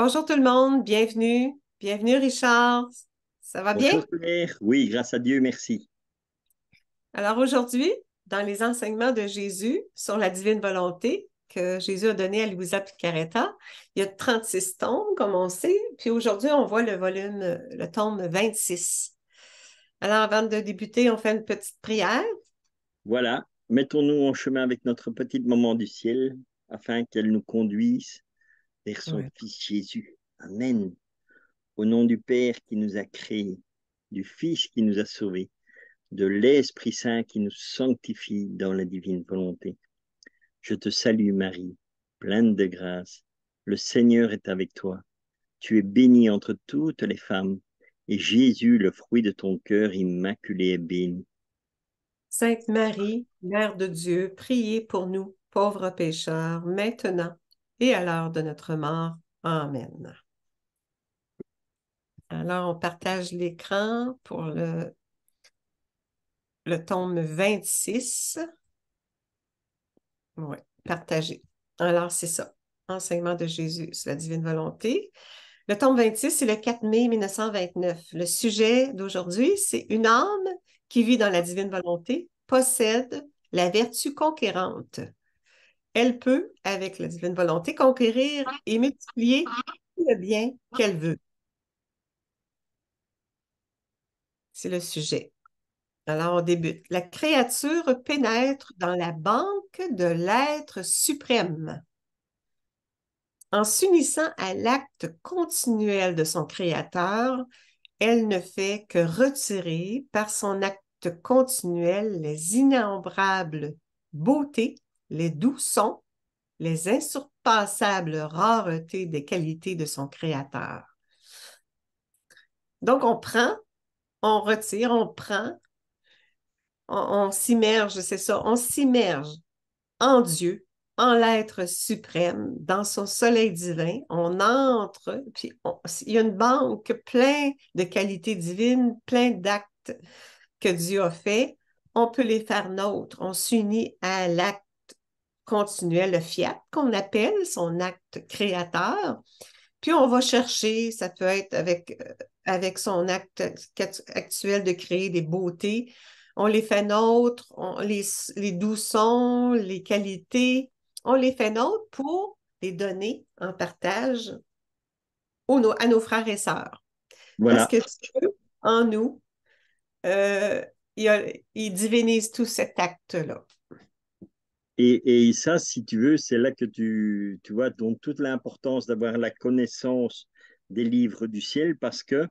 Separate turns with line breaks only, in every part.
Bonjour tout le monde, bienvenue. Bienvenue Richard. Ça va bien?
Bonjour Claire. Oui, grâce à Dieu, merci.
Alors aujourd'hui, dans les enseignements de Jésus sur la divine volonté que Jésus a donné à Luisa Picaretta, il y a 36 tomes, comme on sait, puis aujourd'hui, on voit le tome 26. Alors avant de débuter, on fait une petite prière.
Voilà, mettons-nous en chemin avec notre petite maman du ciel afin qu'elle nous conduise vers son
Ouais.
Fils Jésus. Amen. Au nom du Père qui nous a créés, du Fils qui nous a sauvés, de l'Esprit Saint qui nous sanctifie dans la divine volonté. Je te salue Marie, pleine de grâce. Le Seigneur est avec toi. Tu es bénie entre toutes les femmes, et Jésus, le fruit de ton cœur immaculé, est béni.
Sainte Marie, Mère de Dieu, priez pour nous, pauvres pécheurs, maintenant et à l'heure de notre mort. Amen. Alors, on partage l'écran pour le tome 26. Oui, partagé. Alors, c'est ça. Enseignement de Jésus sur la divine volonté. Le tome 26, c'est le 4 mai 1929. Le sujet d'aujourd'hui, c'est une âme qui vit dans la divine volonté, possède la vertu conquérante. Elle peut, avec la divine volonté, conquérir et multiplier tout le bien qu'elle veut. C'est le sujet. Alors, on débute. La créature pénètre dans la banque de l'être suprême. En s'unissant à l'acte continuel de son Créateur, elle ne fait que retirer par son acte continuel les innombrables beautés, les doux sons, les insurpassables raretés des qualités de son Créateur. Donc, on prend, on retire, on prend, on s'immerge, c'est ça, on s'immerge en Dieu, en l'être suprême, dans son soleil divin. On entre, puis il y a une banque pleine de qualités divines, plein d'actes que Dieu a fait. On peut les faire nôtres. On s'unit à l'acte continuel, le fiat qu'on appelle, son acte créateur. Puis on va chercher, ça peut être avec son acte actuel de créer des beautés. On les fait nôtres, les doux sons, les qualités, on les fait nôtres pour les donner en partage à nos frères et sœurs. Parce
Voilà.
que Dieu, en nous, euh, il divinise tout cet acte-là.
Et ça, si tu veux, c'est là que tu vois donc toute l'importance d'avoir la connaissance des livres du ciel parce que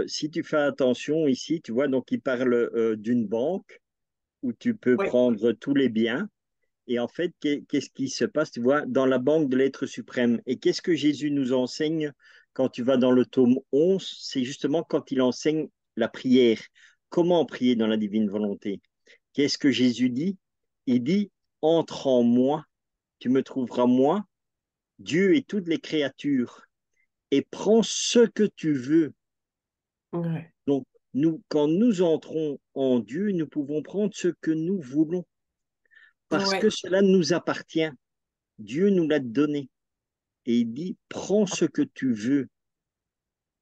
si tu fais attention ici, tu vois, donc il parle d'une banque où tu peux
Oui,
prendre tous les biens. Et en fait, qu'est-ce qui se passe, tu vois, dans la banque de l'être suprême? Et qu'est-ce que Jésus nous enseigne quand tu vas dans le tome 11? C'est justement quand il enseigne la prière. Comment prier dans la divine volonté? Qu'est-ce que Jésus dit? Il dit, entre en moi, tu me trouveras moi, Dieu et toutes les créatures, et prends ce que tu veux.
ouais.
Donc, nous, quand nous entrons en Dieu, nous pouvons prendre ce que nous voulons, parce
Ouais.
que cela nous appartient. Dieu nous l'a donné. Et il dit, prends ce que tu veux.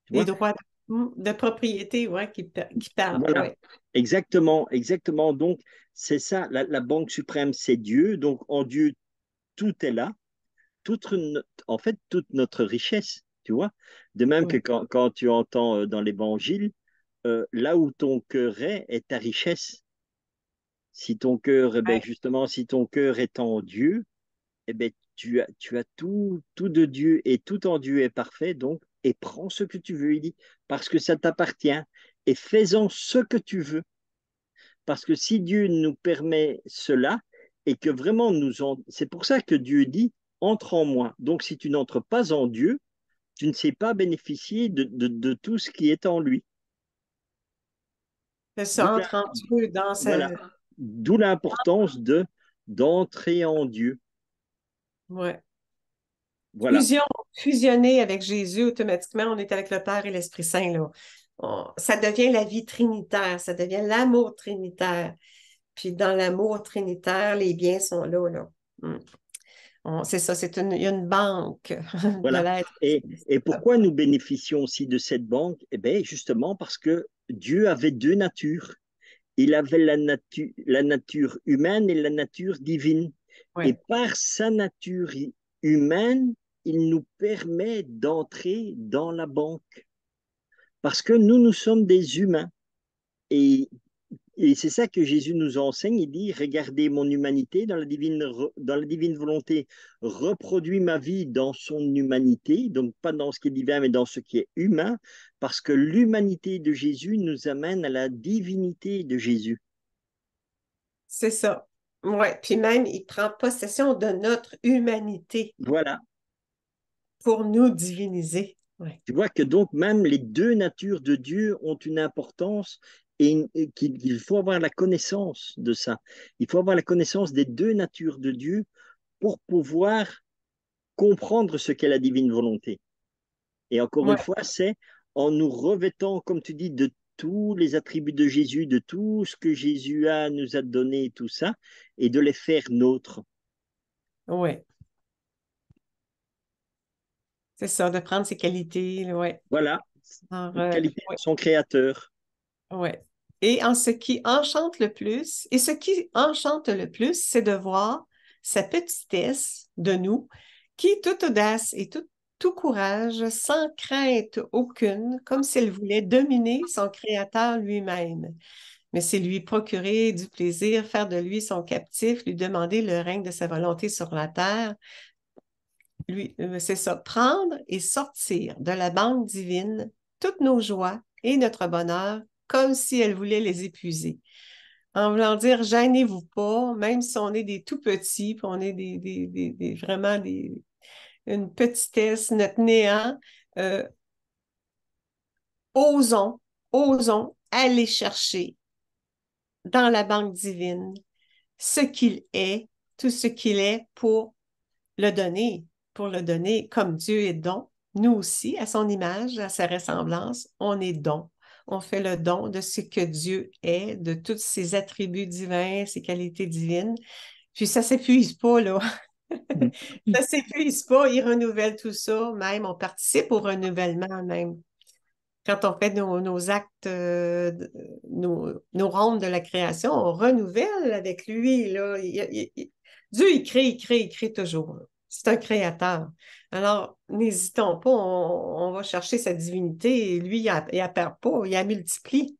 Tu
Les
vois?
droits de propriété, ouais, qui parlent,
Voilà.
ouais.
Exactement, exactement. Donc, c'est ça, la banque suprême, c'est Dieu. Donc, en Dieu, tout est là. En fait, toute notre richesse, tu vois. De même que
Ouais.
quand tu entends dans l'Évangile, là où ton cœur est ta richesse. Si ton cœur, eh ben,
Ouais.
justement, si ton cœur est en Dieu, eh ben, tu as tout de Dieu et tout en Dieu est parfait, donc, et prends ce que tu veux, il dit, parce que ça t'appartient, et fais-en ce que tu veux. Parce que si Dieu nous permet cela, et que vraiment c'est pour ça que Dieu dit, entre en moi. Donc, si tu n'entres pas en Dieu, tu ne sais pas bénéficier de tout ce qui est en lui.
Le
D'où la-
centre en Dieu dans
voilà.
ce...
D'où l'importance d'entrer en Dieu.
Ouais.
Voilà.
Fusion, fusionner avec Jésus, automatiquement, on est avec le Père et l'Esprit Saint, là. Ça devient la vie trinitaire, ça devient l'amour trinitaire. Puis dans l'amour trinitaire, les biens sont là, là. Mm. C'est ça, il y a une banque de
Voilà.
l'être.
Et pourquoi nous bénéficions aussi de cette banque? Eh bien, justement parce que Dieu avait deux natures. Il avait la nature humaine et la nature divine. Et
Oui,
par sa nature humaine, il nous permet d'entrer dans la banque. Parce que nous sommes des humains. Et Et c'est ça que Jésus nous enseigne. Il dit, regardez mon humanité dans la divine volonté, reproduis ma vie dans son humanité, donc pas dans ce qui est divin, mais dans ce qui est humain, parce que l'humanité de Jésus nous amène à la divinité de Jésus.
c'est ça. Oui, puis même, il prend possession de notre humanité
Voilà.
pour nous diviniser. Oui,
Tu vois que donc même les deux natures de Dieu ont une importance et qu'il faut avoir la connaissance de ça. Il faut avoir la connaissance des deux natures de Dieu pour pouvoir comprendre ce qu'est la divine volonté. Et encore
oui,
une fois, c'est en nous revêtant, comme tu dis, de tous les attributs de Jésus, de tout ce que Jésus nous a donné, tout ça, et de les faire nôtres.
oui. C'est ça, de prendre ses qualités. Oui.
Voilà,
Alors,
les qualités de
oui,
son créateur.
oui. Et en ce qui enchante le plus, et ce qui enchante le plus, c'est de voir sa petitesse de nous, qui, toute audace et tout courage, sans crainte aucune, comme s'il voulait dominer son Créateur lui-même. Mais c'est lui procurer du plaisir, faire de lui son captif, lui demander le règne de sa volonté sur la terre. Lui, c'est ça, prendre et sortir de la banque divine toutes nos joies et notre bonheur comme si elle voulait les épuiser. En voulant dire, gênez-vous pas, même si on est des tout petits, puis on est vraiment une petitesse, notre néant, euh, osons, osons aller chercher dans la banque divine ce qu'il est, tout ce qu'il est pour le donner comme Dieu est don. Nous aussi, à son image, à sa ressemblance, on est don. On fait le don de ce que Dieu est, de tous ses attributs divins, ses qualités divines. Puis ça ne s'épuise pas, là. Ça ne s'épuise pas, il renouvelle tout ça, même on participe au renouvellement même. Quand on fait nos actes, nos rondes de la création, on renouvelle avec lui. Là. Dieu, il crée toujours. C'est un créateur. Alors, n'hésitons pas, on va chercher sa divinité et lui, il ne perd pas, il la multiplie.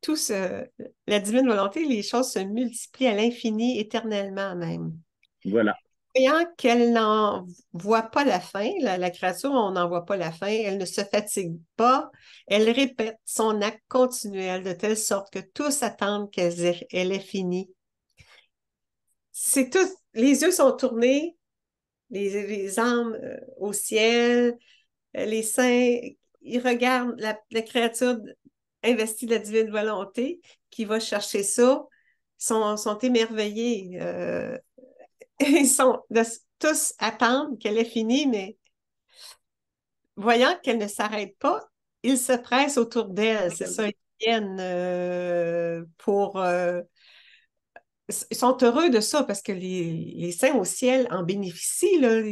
Tout la divine volonté, les choses se multiplient à l'infini, éternellement même.
Voilà,
Croyant qu'elle n'en voit pas la fin, la créature, on n'en voit pas la fin, elle ne se fatigue pas, elle répète son acte continuel de telle sorte que tous attendent elle est finie. C'est tout, les yeux sont tournés, les âmes au ciel, les saints, ils regardent la créature investie de la divine volonté qui va chercher ça, sont émerveillés. Ils sont tous attendent qu'elle ait fini, mais voyant qu'elle ne s'arrête pas, ils se pressent autour d'elle. C'est ça, ils viennent ils sont heureux de ça parce que les saints au ciel en bénéficient, là,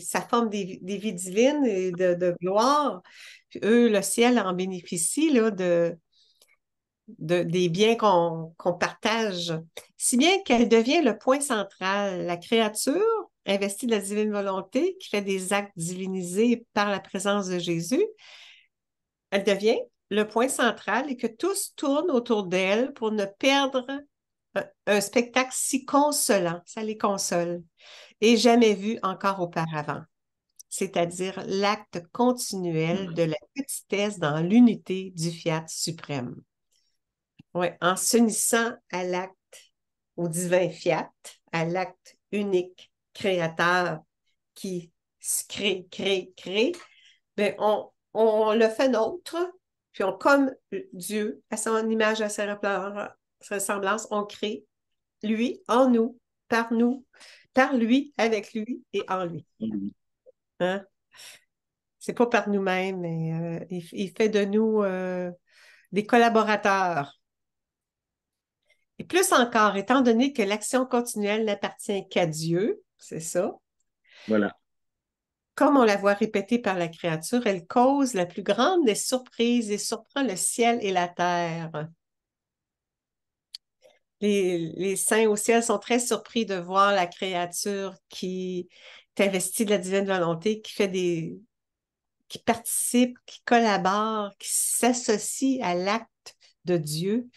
ça forme des vies divines et de gloire. Puis eux, le ciel en bénéficie là, des biens qu'on partage, si bien qu'elle devient le point central. La créature investie de la divine volonté, qui fait des actes divinisés par la présence de Jésus, elle devient le point central et que tous tournent autour d'elle pour ne perdre un spectacle si consolant, ça les console, et jamais vu encore auparavant, c'est-à-dire l'acte continuel de la petitesse dans l'unité du fiat suprême. Ouais, en s'unissant à l'acte, au divin fiat, à l'acte unique créateur qui se crée, ben on le fait nôtre, puis comme Dieu, à son image, à sa ressemblance, on crée lui en nous, par lui, avec lui et en lui. Hein? C'est pas par nous-mêmes, mais il fait de nous des collaborateurs. Et plus encore, étant donné que l'action continuelle n'appartient qu'à Dieu, c'est ça,
Voilà.
Comme on la voit répétée par la créature, elle cause la plus grande des surprises et surprend le ciel et la terre. Les saints au ciel sont très surpris de voir la créature qui est investie de la divine volonté, qui participe, qui collabore, qui s'associe à l'acte de Dieu,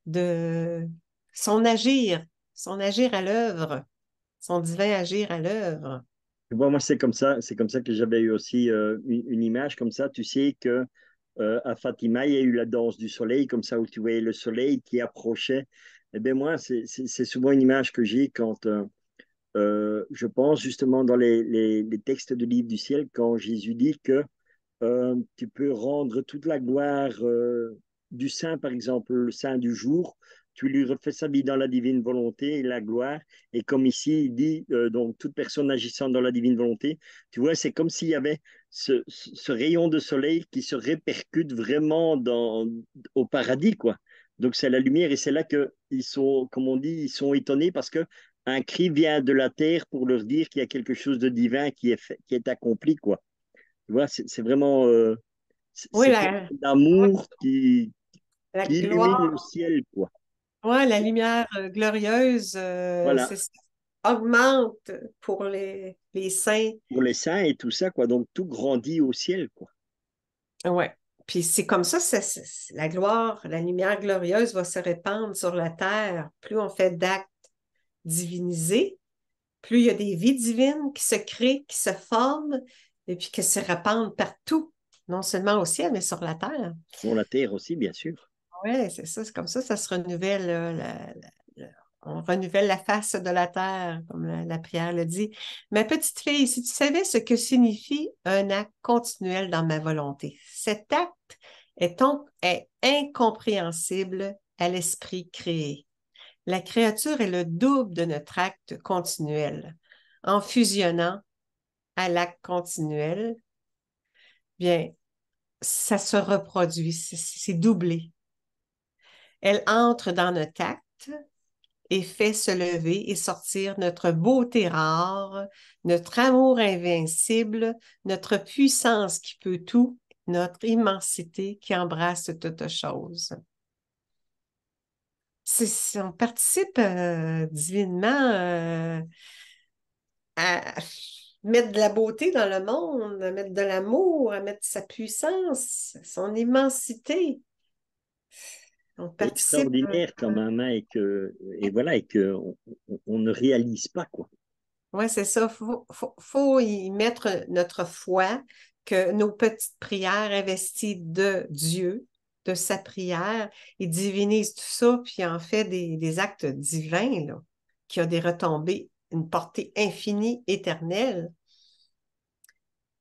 de son agir à l'œuvre, son divin agir à l'œuvre.
Tu vois, moi, c'est comme ça que j'avais eu aussi une image comme ça. Tu sais que à Fatima, il y a eu la danse du soleil, comme ça, où tu voyais le soleil qui approchait. Eh bien, moi, c'est souvent une image que j'ai quand je pense justement dans les textes de livre du ciel, quand Jésus dit que tu peux rendre toute la gloire du saint, par exemple, le saint du jour. Tu lui refais sa vie dans la divine volonté et la gloire. Et comme ici, il dit, donc, toute personne agissant dans la divine volonté, tu vois, c'est comme s'il y avait ce rayon de soleil qui se répercute vraiment au paradis, quoi. Donc, c'est la lumière et c'est là qu'ils sont, comme on dit, ils sont étonnés parce que un cri vient de la terre pour leur dire qu'il y a quelque chose de divin qui est fait, qui est accompli, quoi. Tu vois, c'est vraiment
Oui,
c'est comme l'amour
la
qui illumine le
gloire,
ciel, quoi.
ouais, la lumière glorieuse,
Voilà,
augmente pour les saints.
pour les saints et tout ça, quoi. Donc tout grandit au ciel, quoi.
Ouais. Puis c'est comme ça, la gloire, la lumière glorieuse va se répandre sur la terre. Plus on fait d'actes divinisés, plus il y a des vies divines qui se créent, qui se forment et puis qui se répandent partout, non seulement au ciel, mais sur la terre.
Sur la terre aussi, bien sûr.
Oui, c'est ça, c'est comme ça se renouvelle, là, on renouvelle la face de la terre, comme la prière le dit. Ma petite fille, si tu savais ce que signifie un acte continuel dans ma volonté, cet acte est incompréhensible à l'esprit créé. La créature est le double de notre acte continuel. En fusionnant à l'acte continuel, bien, ça se reproduit, c'est doublé. Elle entre dans notre acte et fait se lever et sortir notre beauté rare, notre amour invincible, notre puissance qui peut tout, notre immensité qui embrasse toute chose. On participe divinement à mettre de la beauté dans le monde, à mettre de l'amour, à mettre sa puissance, son immensité. On
C'est
participe.
extraordinaire quand même, hein, et voilà, et que on ne réalise pas, quoi.
Oui, c'est ça. Faut y mettre notre foi, que nos petites prières investies de Dieu, de sa prière, il divinise tout ça, puis en fait des actes divins, là, qui ont des retombées, une portée infinie, éternelle.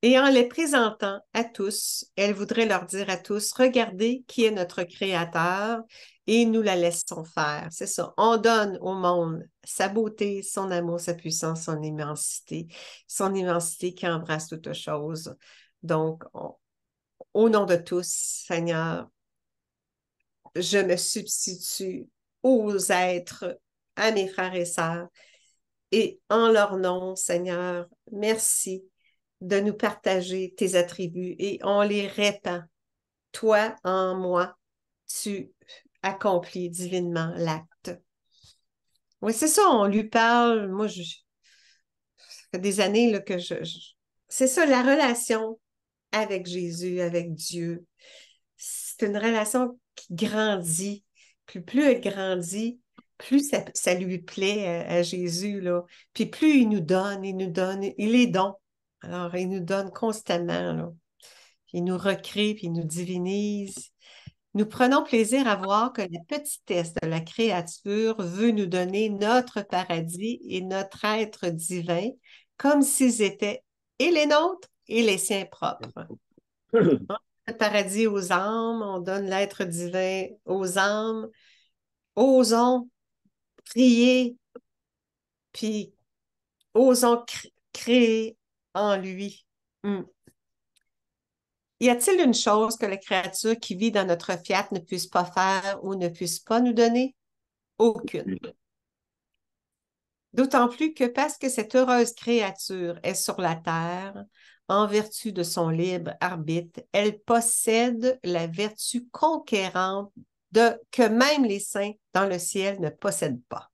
Et en les présentant à tous, elle voudrait leur dire à tous, regardez qui est notre Créateur et nous la laissons faire. C'est ça. On donne au monde sa beauté, son amour, sa puissance, son immensité qui embrasse toute chose. Donc, au nom de tous, Seigneur, je me substitue aux êtres, à mes frères et sœurs, et en leur nom, Seigneur, merci de nous partager tes attributs et on les répand. Toi, en moi, tu accomplis divinement l'acte. Oui, c'est ça, on lui parle. Moi, ça fait des années là, que c'est ça, la relation avec Jésus, avec Dieu. C'est une relation qui grandit. Plus elle grandit, plus ça lui plaît à Jésus, là. Puis plus il nous donne, il est don. Alors, il nous donne constamment, là. Il nous recrée, puis il nous divinise. Nous prenons plaisir à voir que la petitesse de la créature veut nous donner notre paradis et notre être divin, comme s'ils étaient et les nôtres et les siens propres. Le paradis aux âmes, on donne l'être divin aux âmes. Osons prier, puis osons créer en lui. Hmm. Y a-t-il une chose que la créature qui vit dans notre fiat ne puisse pas faire ou ne puisse pas nous donner? Aucune. D'autant plus que parce que cette heureuse créature est sur la terre, en vertu de son libre arbitre, elle possède la vertu conquérante que même les saints dans le ciel ne possèdent pas.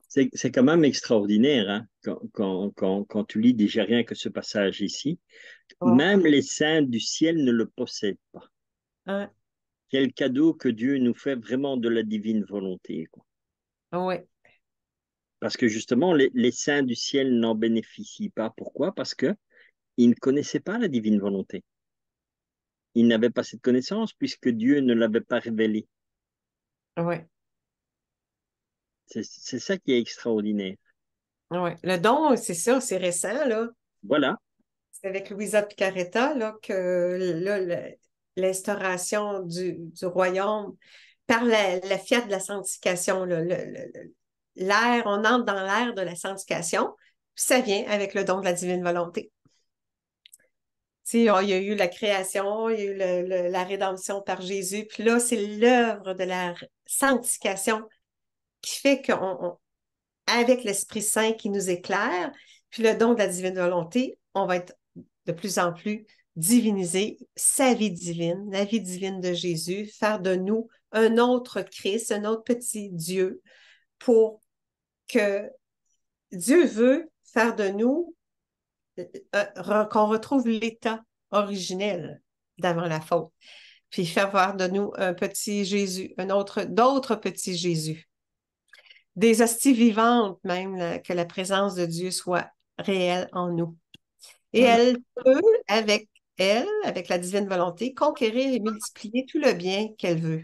C'est quand même extraordinaire, hein, quand tu lis déjà rien que ce passage ici.
Ouais.
Même les saints du ciel ne le possèdent pas.
Hein?
Quel cadeau que Dieu nous fait vraiment de la divine volonté, quoi.
Ouais.
Parce que justement, les saints du ciel n'en bénéficient pas. Pourquoi? Parce que ils ne connaissaient pas la divine volonté. Ils n'avaient pas cette connaissance puisque Dieu ne l'avait pas révélée.
Ouais.
C'est ça qui est extraordinaire.
Ouais. Le don, c'est ça, c'est récent, là.
Voilà,
C'est avec Louisa Picaretta, là, que là, l'instauration du royaume par la fiat de la sanctification, là, l'ère, on entre dans l'ère de la sanctification, puis ça vient avec le don de la divine volonté. Tu sais, il y a eu la création, il y a eu la rédemption par Jésus, puis là, c'est l'œuvre de la sanctification qui fait avec l'Esprit Saint qui nous éclaire, puis le don de la divine volonté, on va être de plus en plus divinisé, sa vie divine, la vie divine de Jésus, faire de nous un autre Christ, un autre petit Dieu, pour que Dieu veut faire de nous qu'on retrouve l'état originel d'avant la faute, puis faire voir de nous un petit Jésus, d'autres petits Jésus, des hosties vivantes même, là, que la présence de Dieu soit réelle en nous. Et
voilà,
elle peut, avec la divine volonté, conquérir et multiplier tout le bien qu'elle veut.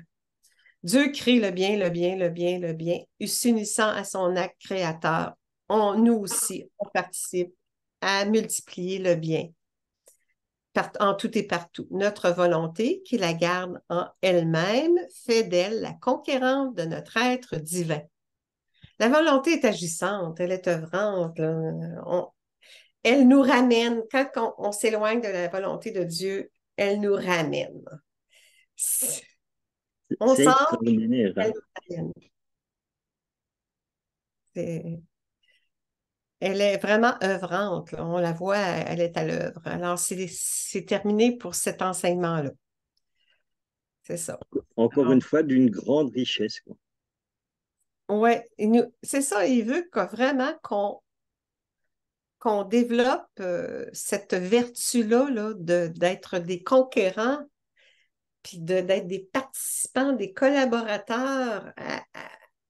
Dieu crée le bien, le bien, le bien, le bien, s'unissant à son acte créateur. Nous aussi, on participe à multiplier le bien en tout et partout. Notre volonté, qui la garde en elle-même, fait d'elle la conquérante de notre être divin. La volonté est agissante, elle est œuvrante. Elle nous ramène, quand on s'éloigne de la volonté de Dieu, elle nous ramène. On
c'est
sent,
extraordinaire,
elle
hein.
nous ramène. C'est- Elle est vraiment œuvrante, là. On la voit, elle est à l'œuvre. Alors, c'est terminé pour cet enseignement-là. C'est ça.
Encore
Alors,
une fois, d'une grande richesse, quoi.
ouais, c'est ça, il veut vraiment qu'on développe cette vertu-là, là, d'être des conquérants puis d'être des participants, des collaborateurs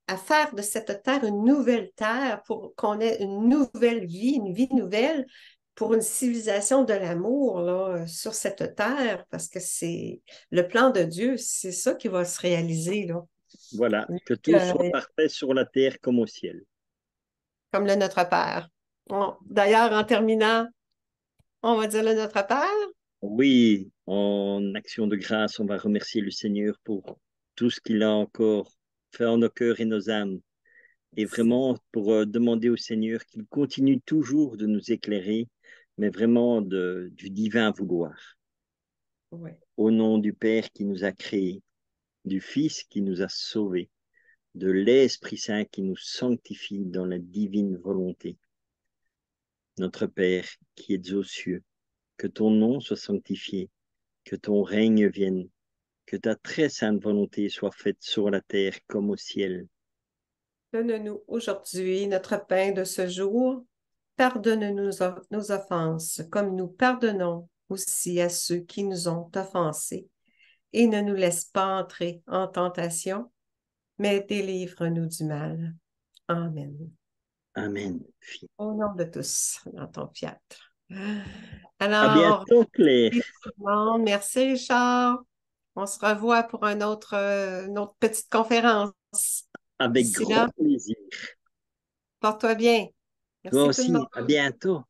à faire de cette terre une nouvelle terre pour qu'on ait une nouvelle vie, une vie nouvelle pour une civilisation de l'amour là, sur cette terre, parce que c'est le plan de Dieu, c'est ça qui va se réaliser là.
Voilà, que tout soit parfait sur la terre comme au ciel.
Comme le Notre Père. D'ailleurs, en terminant, on va dire le Notre Père.
Oui, en action de grâce, on va remercier le Seigneur pour tout ce qu'il a encore fait en nos cœurs et nos âmes. Et vraiment pour demander au Seigneur qu'il continue toujours de nous éclairer, mais vraiment du divin vouloir.
Oui.
Au nom du Père qui nous a créés, du Fils qui nous a sauvés, de l'Esprit Saint qui nous sanctifie dans la divine volonté. Notre Père qui es aux cieux, que ton nom soit sanctifié, que ton règne vienne, que ta très sainte volonté soit faite sur la terre comme au ciel.
Donne-nous aujourd'hui notre pain de ce jour. Pardonne-nous nos offenses, comme nous pardonnons aussi à ceux qui nous ont offensés. Et ne nous laisse pas entrer en tentation, mais délivre-nous du mal. Amen.
Amen.
Au nom de tous, dans ton fiat.
À
Alors,
bientôt, Claire,
merci tout le monde. Merci, Richard. On se revoit pour une autre petite conférence.
avec
D'ici là,
grand plaisir.
porte-toi bien.
Toi
Merci tout le monde.
aussi, à bientôt.